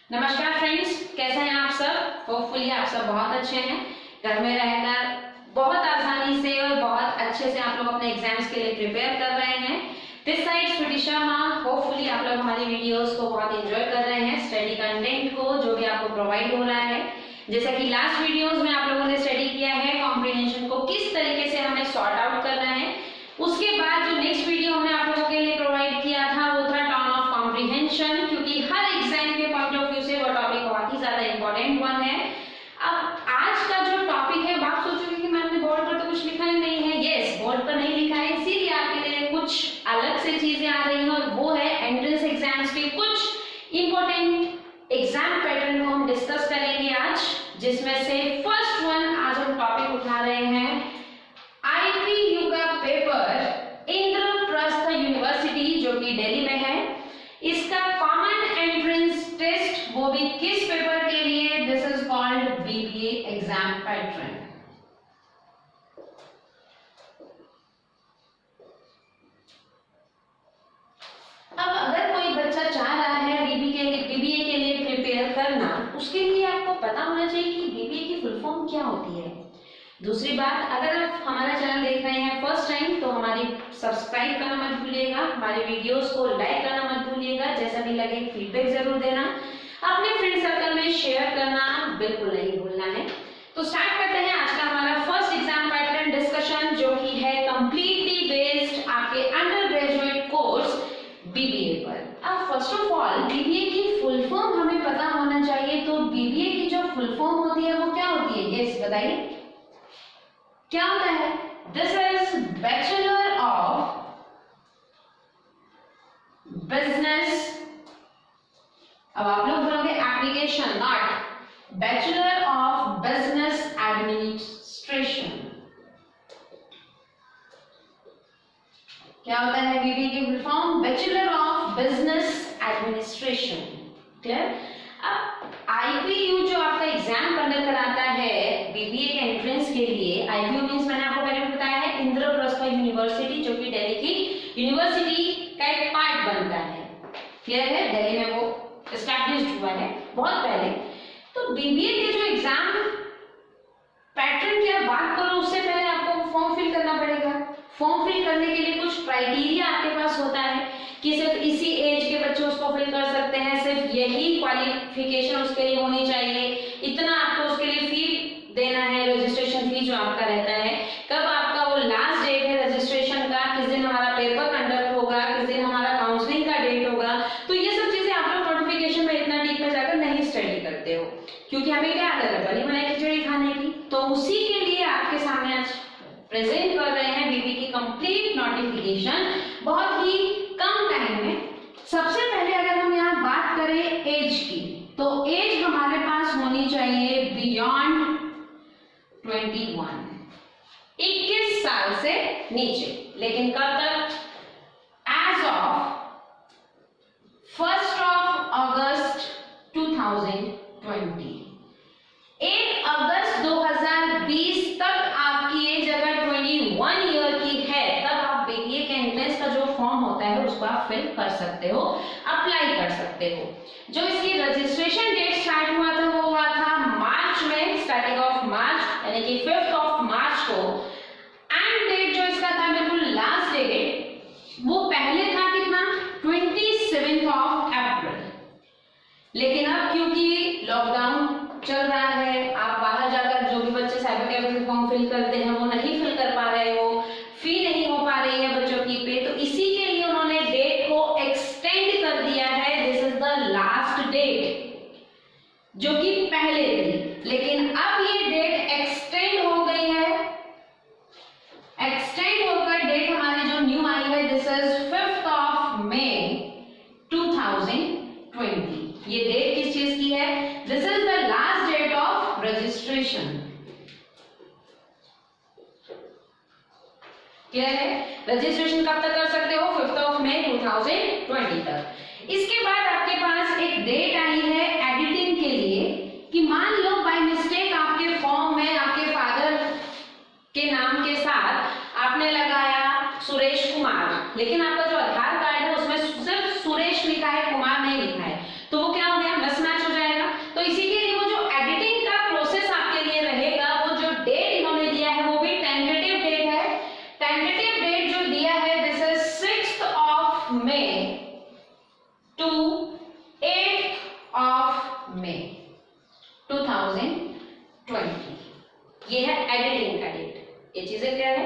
नमस्कार फ्रेंड्स, कैसे हैं आप सब। होपफुली आप सब बहुत अच्छे हैं। घर में रहकर बहुत आसानी से और बहुत अच्छे से आप लोग अपने एग्जाम्स के लिए प्रिपेयर कर रहे हैं। This side Shruti Sharma. Hopefully आप लोग हमारी वीडियोस को बहुत एंजॉय कर रहे हैं, स्टडी कंटेंट को जो भी आपको प्रोवाइड हो रहा है। जैसा कि लास्ट वीडियोस में आप लोगों ने स्टडी किया है कॉम्प्रिहेंशन को किस तरीके से हमें सॉर्ट आउट करना है। उसके बाद जो नेक्स्ट वीडियो हमने आप लोगों के लिए प्रोवाइड किया था वो था टर्न ऑफ कॉम्प्रिहेंशन, क्योंकि हर एग्जाम के पॉइंट ऑफ व्यू से वो टॉपिक बहुत ही ज्यादा इंपॉर्टेंट वन है। अब आज का जो टॉपिक है, आप सोचोगे कि मैंने बोर्ड पर तो कुछ लिखा ही नहीं है। यस, बोर्ड पर नहीं लिखा है, इसीलिए आपके लिए कुछ अलग से चीजें आ रही हैं और वो है एंट्रेंस एग्जाम्स के कुछ इंपॉर्टेंट एग्जाम पैटर्न को हम डिस्कस करेंगे आज, जिसमें से फर्स्ट वन आज हम टॉपिक उठा रहे हैं आईपीयू का पेपर इंद्रप्रस्थ यूनिवर्सिटी जो कि दिल्ली में है। इसका कॉमन एंट्रेंस टेस्ट, वो भी किस पेपर के लिए, this is called BBA exam pattern. अब अगर कोई बच्चा चाह रहा है बीबीए के लिए प्रिपेयर करना, उसके लिए आपको पता होना चाहिए कि बीबीए की फुल फॉर्म क्या होती है। दूसरी बात, अगर आप हमारा चैनल देख रहे हैं फर्स्ट टाइम तो हमारी सब्सक्राइब करना मत भूलिएगा, हमारे वीडियोस को लाइक करना मत भूलिएगा, जैसा भी लगे फीडबैक जरूर देना, अपने फ्रेंड सर्कल में शेयर करना बिल्कुल नहीं भूलना है। तो स्टार्ट करते हैं आज का हमारा फर्स्ट एग्जाम पैटर्न डिस्कशन, जो कि है कंप्लीटली बेस्ड आपके अंडर ग्रेजुएट कोर्स बीबीए पर। अब फर्स्ट ऑफ ऑल बीबीए की फुल फॉर्म हमें पता होना चाहिए। तो बीबीए की जो फुल फॉर्म होती है वो क्या होती है, यस बताइए क्या होता है। This is bachelor of business. अब आप लोग बोलोगे application, not bachelor of business administration. क्या होता है बीबीए की full form, bachelor of business administration. Clear. अब आईपीयू जो आपका एग्जाम कंडक्ट कराता है बीबीए के एंट्रेंस के लिए, आईपीयू मींस मैंने आपको पहले बताया है इंद्रप्रस्थ यूनिवर्सिटी, जो कि दिल्ली की यूनिवर्सिटी का एक पार्ट बनता है। क्लियर है, दिल्ली में वो एस्टैब्लिश्ड हुआ है बहुत पहले। तो बीबीए के जो एग्जाम पैटर्न की आप बात करो, उससे पहले आपको फॉर्म फिल करना पड़ेगा। फॉर्म फिल करने के लिए कुछ क्राइटेरिया आपके पास होता है कि सिर्फ इसी एज के बच्चे उसको फिल कर सकते हैं, सिर्फ यही क्वालिफिकेशन उसके लिए होनी चाहिए, इतना आपको उसके लिए फी देना है, रजिस्ट्रेशन फी जो आपका रहता है। कब आपका वो लास्ट डेट है रजिस्ट्रेशन का, किस दिन हमारा पेपर कंडक्ट होगा, किस दिन हमारा काउंसलिंग का डेट होगा। तो ये सब चीजें आप लोग नोटिफिकेशन में इतना डीप में जाकर नहीं स्टडी करते हो, क्योंकि हमें क्या आदत है बनी बनाई खिचड़ी खाने की। तो उसी के लिए आपके सामने आज प्रेजेंट कर रहे हैं बीबीए की कंप्लीट नोटिफिकेशन बहुत ही कम टाइम में। सबसे पहले अगर हम यहाँ बात करें एज की, तो एज हमारे पास होनी चाहिए बियॉन्ड 21 साल से नीचे। लेकिन कब तक, एज ऑफ 1 अगस्त 2020, 1 अगस्त 2020 तक आपकी एज अगर 21 ईयर की है, तब आप बीबीए के एंट्रेंस का जो फॉर्म होता है उसको आप फिल कर सकते हो, अप्लाई कर सकते हो। जो इसकी रजिस्ट्रेशन डेट स्टार्ट हुआ था वो हुआ था मार्च में, स्टार्टिंग ऑफ मार्च, यानी कि 5 मार्च को। एंड डेट जो इसका था बिल्कुल लास्ट डेट, वो पहले था कितना, 27 अप्रैल। लेकिन अब क्योंकि लॉकडाउन चल रहा है, आप बाहर जाकर जो भी बच्चे साइबर कैफे में फॉर्म फिल करते हैं वो नहीं फिल कर पा रहे हो, फी नहीं हो पा रही है बच्चों की पे, तो इसी के लिए उन्होंने डेट को एक्सटेंड कर दिया है। This is the last date, जो कि पहले थी, लेकिन अब ये डेट एक्सटेंड हो गई है। एक्सटेंड होकर डेट हमारी जो न्यू आई है, दिस इज 5 मई 2020। ये डेट किस चीज की है, this is the last date of registration. Clear है, रजिस्ट्रेशन कब तक कर सकते हो, 5 मई 2020 तक। इसके बाद आपके पास एक डेट आई है एडिटिंग के लिए, कि मान लो बाय मिस्टेक आपके फॉर्म में आपके फादर के नाम के साथ आपने लगाया सुरेश कुमार, लेकिन आपका जो आधार कार्ड है उसमें सिर्फ सुरेश लिखा है, कुमार नहीं लिखा है, तो वो क्या हो गया, मिसमैच हो जाएगा। May 2020। ये है एडिटिंग का डेट। ये चीजें क्लियर है।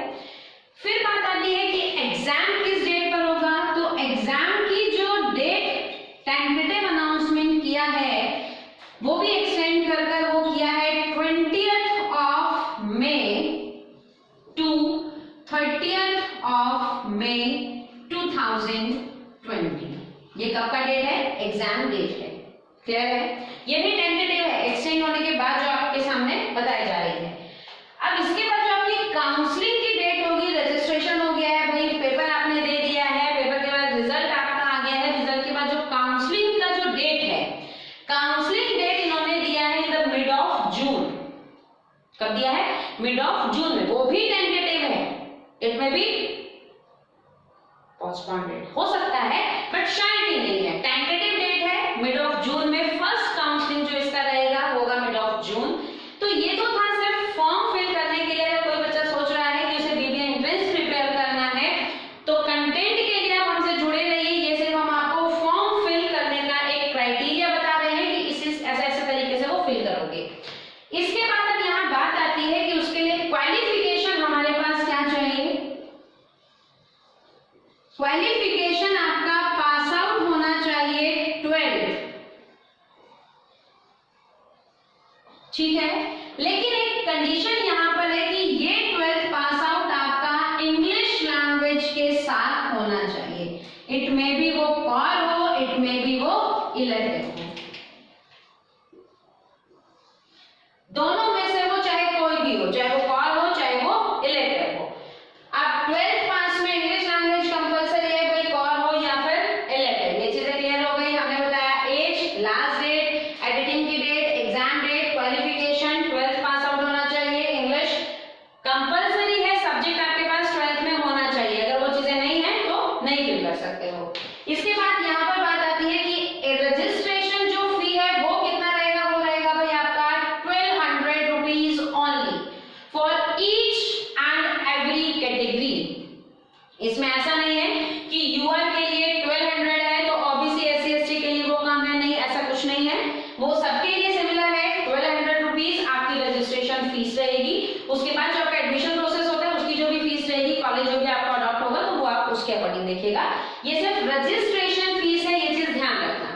फिर बात आती है कि एग्जाम किस डेट पर होगा। तो एग्जाम की जो डेट टेंटेटिव अनाउंसमेंट किया है वो भी एक्सटेंड कर वो किया है 20th of May to 30th of May 2020। ये कब का डेट है? एग्जाम डेट है। क्लियर है? ये भी टेंटेटिव है, एक्सटेंड होने के बाद जो आपके सामने बताई जा रही है। अब इसके बाद जो आपकी काउंसलिंग की डेट होगी, रजिस्ट्रेशन हो गया है भाई, पेपर आपने दे दिया है, पेपर के बाद रिजल्ट आपका आ गया है, रिजल्ट के बाद जो काउंसलिंग का जो डेट है, काउंसलिंग डेट इन्होंने दिया है in the mid of June. कब दिया है? मिड ऑफ जून में। वो भी टेंटेटिव है, इट में बी पोस्टपोन्ड हो सकता है बट श्योरिटी नहीं है। टेंटेटिव डेट है मिड ऑफ जून में। फर्स्ट काउंसलिंग जो इसका रहेगा होगा मिड ऑफ जून। तो ये तो था सिर्फ फॉर्म फिल करने के लिए। अगर कोई बच्चा सोच रहा है कि उसे बीबीए एंट्रेंस प्रिपेयर करना है तो कंटेंट के लिए आप हमसे जुड़े रहिए। ये सिर्फ हम आपको फॉर्म फिल करने का एक क्राइटेरिया बता रहे हैं कि इस ऐसे तरीके से वो फिल करोगे। इसके बाद अब यहाँ बात आती है कि उसके लिए क्वालिफिकेशन हमारे पास क्या चाहिए। क्वालिफिकेशन आपका पास आउट होना चाहिए 12th। ठीक है, लेकिन एक कंडीशन यहां पर है कि ये 12th पास आउट आपका इंग्लिश लैंग्वेज के साथ होना चाहिए। इट में भी वो कोर हो, इट में भी वो इलेक्टिव हो, दोनों में से वो चाहे कोई भी हो, चाहे वो कोर हो चाहे वो इलेक्टिव हो। अब 12th पास में इंग्लिश लैंग्वेज कंपलसरी है भाई, कोर हो या फिर इलेक्टिव। ये चीजें क्लियर हो गई। हमने बताया एज, लास्ट डेट, एडिटिंग की date, exam date, qualification, 12th pass out होना चाहिए, इंग्लिश कंपलसरी है, सब्जेक्ट आपके पास 12th में होना चाहिए। अगर वो चीजें नहीं है तो नहीं फिल कर सकते हो। इसके बाद यहाँ पर बात आती है कि रजिस्ट्रेशन जो फी है वो कितना रहेगा। वो रहेगा भाई आपका 1200 rupees only for each and every category. इसमें ऐसा नहीं है कि यूआर के लिए 1200 है तो ओबीसी एससी एसटी के लिए वो काम है, नहीं, ऐसा कुछ नहीं है। वो सबके लिए सिमिलर है। 1200 रुपीज आपकी रजिस्ट्रेशन फीस रहेगी। उसके बाद जो आपका एडमिशन प्रोसेस होता है उसकी जो भी फीस रहेगी, कॉलेज जो भी आपका अडॉप्ट होगा तो वो आप उसके अकॉर्डिंग देखिएगा। ये सिर्फ रजिस्ट्रेशन फीस है, ये चीज ध्यान रखना।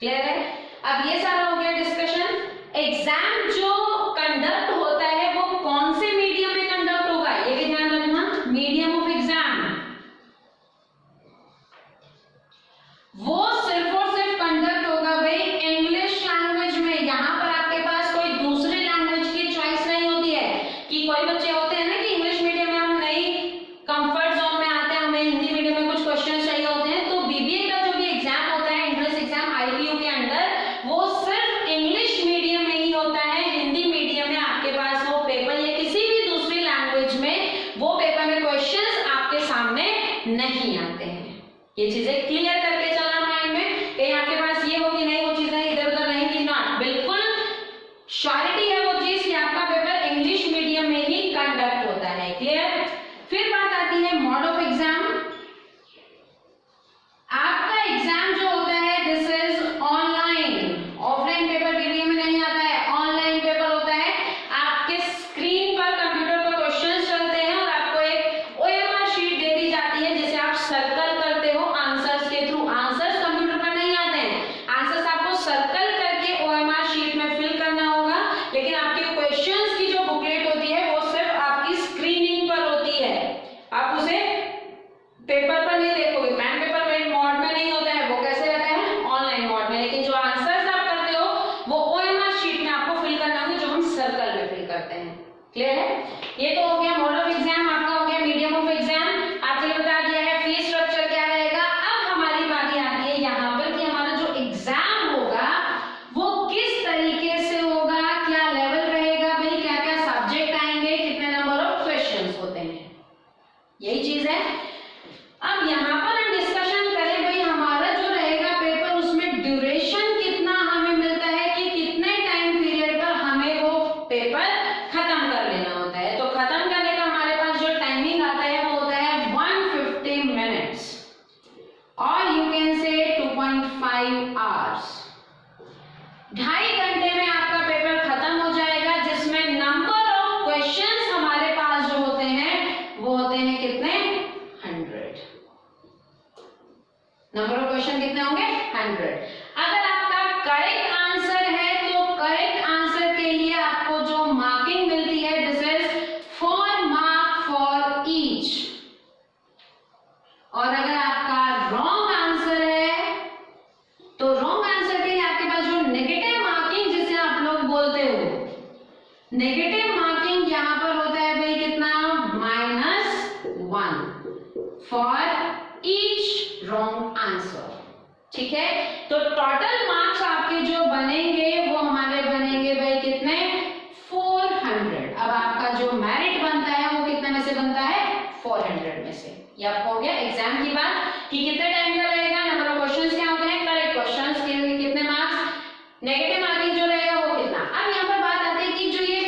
क्लियर है? अब ये सारा हो गया डिस्कशन। एग्जाम जो कंडक्ट होता है वो कौन से मीडियम में कंडक्ट होगा ये भी ध्यान रखना। मीडियम ऑफ एग्जाम वो सिर्फ और सिर्फ कंडक्ट होगा भाई इंग्लिश लैंग्वेज में। यहां पर आपके पास कोई दूसरी लैंग्वेज की चॉइस नहीं होती है कि कोई बच्चे होते हैं ना कि इंग्लिश मीडियम में हम नहीं कंफर्ट जोन में आते हैं, हमें हिंदी मीडियम में कुछ क्वेश्चन चाहिए होते हैं। तो बीबीए का जो भी एग्जाम होता है, एंट्रेंस एग्जाम आईपीयू के अंडर, वो सिर्फ इंग्लिश मीडियम में ही होता है। हिंदी मीडियम में आपके पास वो पेपर या किसी भी दूसरी लैंग्वेज में वो पेपर में क्वेश्चंस आपके सामने नहीं आते हैं। ये चीजें क्लियर करके चलना माइंड में। कहीं आपके पास ये हो कि नहीं वो चीजें इधर उधर रहेंगी, नॉट, बिल्कुल श्योरिटी है वो चीज कि आपका पेपर इंग्लिश मीडियम में ही कंडक्ट होता है। क्लियर? फिर बात आती है मोड ऑफ एग्जाम। आपका एग्जाम जो होता है this is online. Offline paper BBA में नहीं आता है, ऑनलाइन पेपर होता है। आपके स्क्रीन पर कंप्यूटर पर क्वेश्चंस चलते हैं और आपको एक ओएमआर शीट दे दी जाती है जिसे आप सर्कल करते हो आंसर्स के थ्रू। आंसर्स कंप्यूटर पर नहीं आते हैं, आंसर्स आपको सर्कल करके ओएमआर शीट में फिल करना होगा। लेकिन आपके क्वेश्चंस की जो बुकलेट होती है वो सिर्फ आपकी स्क्रीनिंग पर होती है, आप उसे पेपर पर नहीं देखोगे। पेन पेपर में मोड में नहीं होता है, वो कैसे रहता है? ऑनलाइन मोड में। लेकिन जो आंसर्स आप करते हो वो ओएमआर शीट में आपको फिल करना होगा, जो हम सर्कल में फिल करते हैं। क्लियर है? ये तो हो गया मोड ऑफ एग्जाम, आपका हो गया मीडियम ऑफ एग्जाम। आपने बता दिया है फीस स्ट्रक्चर क्या रहेगा। अब हमारी बात आती है यहाँ पर कि हमारा जो एग्जाम होगा वो किस तरीके से होगा, क्या लेवल रहेगा भाई, क्या क्या सब्जेक्ट आएंगे, कितने नंबर ऑफ क्वेश्चंस होते हैं, यही चीज है। अब यहाँ पर हम डिस्कशन करें भाई हमारा जो रहेगा पेपर उसमें ड्यूरेशन कितना हमें मिलता है कि कितने टाइम पीरियड पर हमें वो पेपर खत्म कर लेना होता है। तो खत्म करने का हमारे पास जो टाइमिंग आता है वो होता 2.5 घंटे में आपका पेपर खत्म हो जाएगा, जिसमें नंबर ऑफ क्वेश्चंस हमारे पास जो होते हैं वो होते हैं कितने? 100। नंबर ऑफ क्वेश्चन कितने होंगे? 100। अगर आपका करेक्ट आंसर है तो करेक्ट आंसर के लिए आपको जो मार्किंग मिलती है, this is 4 mark for each. और अगर आपका रॉन्ग आंसर है तो रॉन्ग आंसर के लिए आपके पास जो नेगेटिव मार्किंग, जिसे आप लोग बोलते हो, नेगेटिव मार्किंग यहां पर होता है भाई कितना? -1 फॉर ईच रॉन्ग आंसर। ठीक है, तो टोटल मार्क्स आपके जो बनेंगे वो हमारे बनेंगे भाई कितने? 400। अब आपका जो मेरिट बनता है वो कितने में से बनता है? 400 में से। ये आपको हो गया एग्जाम की बात कि कितने टाइम का रहेगा, नंबर ऑफ क्वेश्चंस क्या होते हैं, करेक्ट क्वेश्चंस के लिए कितने मार्क्स, नेगेटिव मार्किंग जो रहेगा वो कितना। अब यहाँ पर बात आती है कि जो ये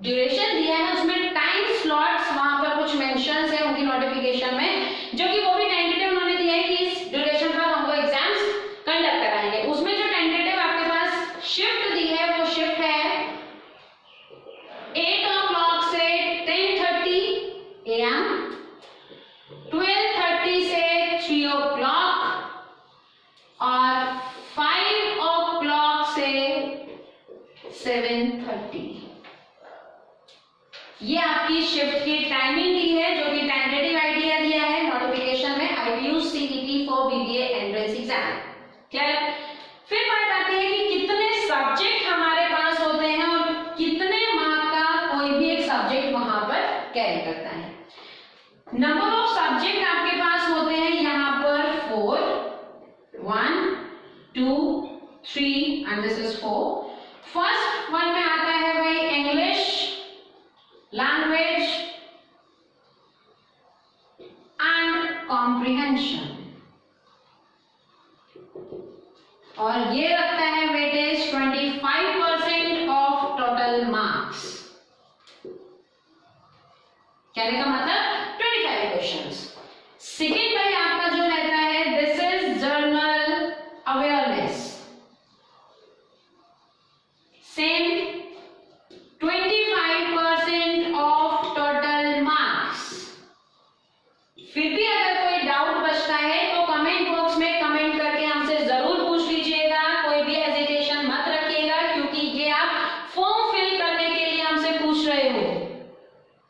ड्यूरेशन दिया है उसमें टाइम स्लॉट्स वहां पर कुछ मेंशंस है उनकी नोटिफिकेशन में, जो कि वो भी टेंटेटिव उन्होंने दिया है कि इस ड्यूरेशन पर हमको एग्जाम्स कंडक्ट कराएंगे। उसमें जो टेंटेटिव आपके पास शिफ्ट दी है वो शिफ्ट है 8 o'clock से 10:30 AM, 12:30 से 3 o'clock और 5 o'clock से 7:30। ये आपकी शिफ्ट की टाइमिंग दी है, जो कि टेंटेटिव आइडिया दिया है नोटिफिकेशन में IBU CET for BBA entrance exam. Clear? फिर बात आती है कि कितने सब्जेक्ट हमारे पास होते हैं और कितने मार्क का कोई भी एक सब्जेक्ट वहां पर कैरी करता है। नंबर ऑफ सब्जेक्ट आपके पास होते हैं यहां पर 4, 1 2 3 and this is 4। First one में आता है भाई इंग्लिश लैंग्वेज एंड कॉम्प्रिहेंशन, और ये रखता है वेटेज 25% ऑफ टोटल मार्क्स। कहने का मतलब 25 क्वेश्चंस। सेकेंड भाई आपका जो रहता है this is journal awareness, same 25% of total marks. फिर भी अगर कोई डाउट बचता है तो कमेंट बॉक्स में कमेंट करके हमसे जरूर पूछ लीजिएगा, कोई भी हेजिटेशन मत रखिएगा, क्योंकि ये आप फॉर्म फिल करने के लिए हमसे पूछ रहे हो।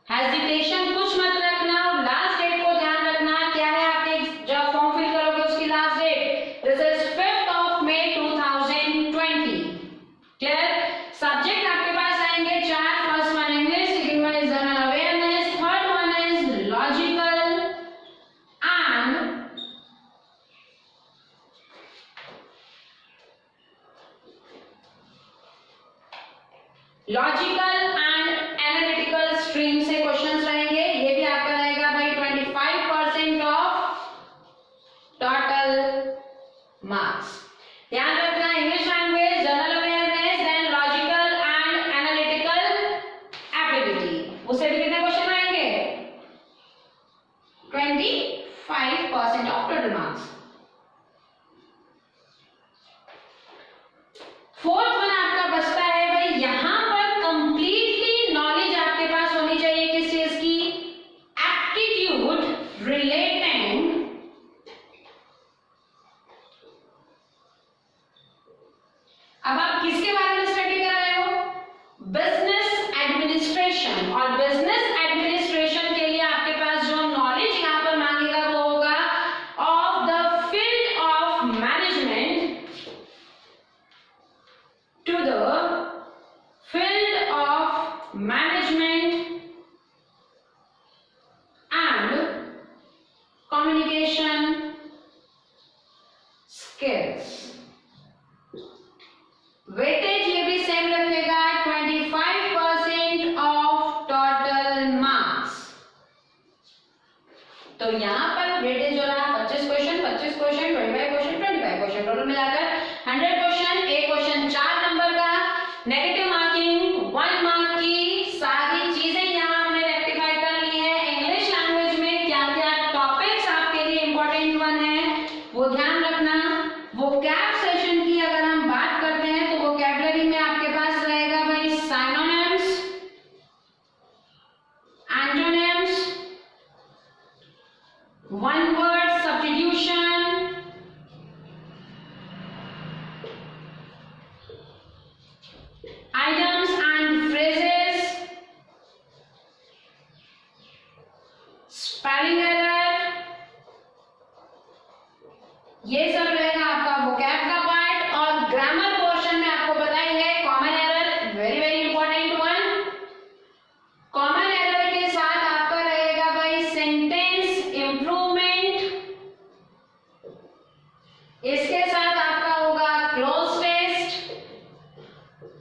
हेजिटेशन कुछ मत रखना और लास्ट डेट को ध्यान रखना। क्या है आपके जब फॉर्म फिल करोगे उसकी last date? This is 5th of May 2020। Clear? Subject आपके पास आएंगे 4। First one English, second one is general awareness, third one is logical and analytical stream से क्वेश्चंस रहेंगे। ये भी आपका रहेगा भाई 25% ऑफ टोटल मार्क्स। ध्यान रखना, English language, general awareness, then logical and analytical ability, उससे भी कितने क्वेश्चन रहेंगे? 25% of total marks. Fourth one आपका बचता है भाई, यहां पर कंप्लीटली नॉलेज आपके पास होनी चाहिए किस चीज की? एप्टीट्यूड रिलेटिंग अब आप किसके बारे में स्टडी कर रहे हो? Business administration. और बिजनेस एडमिनिस्ट्रेशन के लिए आपके पास जो नॉलेज यहां पर मांगेगा वो होगा of the field of management to the field of management and communication skills. Weightage ये भी सेम रखेगा 25% ऑफ टोटल मार्क्स। तो यहां पर वेटेज हो रहा 25 question, 25 question, 25 question, 25 question, total मिलाकर 100 क्वेश्चन। एक क्वेश्चन 4 नंबर का, नेगेटिव मार्किंग 1 मार्क की। सारी चीजें यहां हमने रेक्टिफाई कर ली है। इंग्लिश लैंग्वेज में क्या क्या टॉपिक्स आपके लिए इंपॉर्टेंट वन है वो ध्यान रखना। वो कैप सेशन की अगर हम बात करते क्वेश्चन में आपको पता ही है common error, very very important one. Common error के साथ आपका रहेगा भाई सेंटेंस इंप्रूवमेंट, इसके साथ आपका होगा cloze test,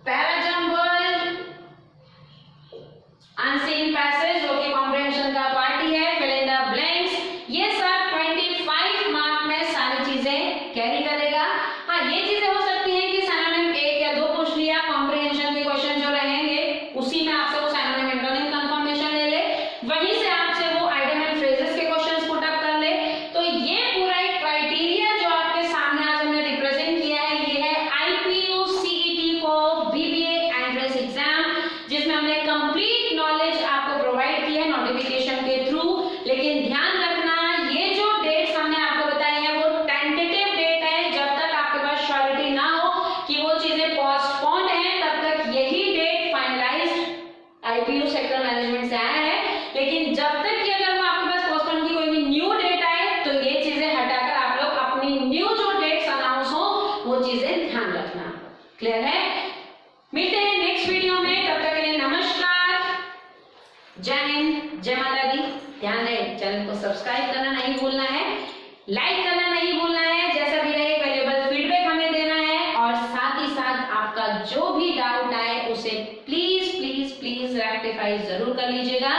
parajumble, unseen passage जो कि कॉम्प्रिहेंशन का पार्ट ही है, फिल इन द ब्लैंक्स, ये सब 25 मार्क में सारी चीजें कैरी करेगा। हाँ, ये चीजें हो सकती हैं कि सिनोनिम 1 या 2 पूछ लिया, कॉम्प्रिहेंशन के क्वेश्चन जो रहेंगे उसी में आपसे वो सिनोनिम एंटोनिम कंफर्मेशन ले ले, वहीं से आपसे वो आइटम एंड फ्रेजेस के क्वेश्चंस पुट अप कर ले। तो ये पूरा एक क्राइटेरिया जो आपके सामने आज हमने रिप्रेजेंट किया है, ये है IPU CET for BBA entrance exam, जिसमें हमने कंप्लीट नॉलेज आपको प्रोवाइड की है नोटिफिकेशन के थ्रू। लेकिन ध्यान रखना, ये जो डेट्स हमने आपको बताई है वो टेंटेटिव डेट है, जब तक आपके पास श्योरिटी ना हो कि वो चीजें पोस्टपोन्ड हैं तब तक यही date finalised IPU sector management से आया है। लेकिन जब तक कि अगर वो आपके पास पोस्टपोन की कोई भी न्यू डेट आए तो ये चीजें हटाकर आप लोग अपनी न्यू जो डेट्स अनाउंस हो वो चीजें ध्यान रखना। क्लियर है? मिलते हैं नेक्स्ट वीडियो में, तब तक के लिए नमस्कार, जय हिंद, जय माता दी। ध्यान रहे चैनल को सब्सक्राइब करना नहीं भूलना है, लाइक करना नहीं भूलना है, जैसा भी रहे वैल्यूएबल फीडबैक हमें देना है, और साथ ही साथ आपका जो भी डाउट आए उसे प्लीज प्लीज प्लीज रेक्टिफाई जरूर कर लीजिएगा।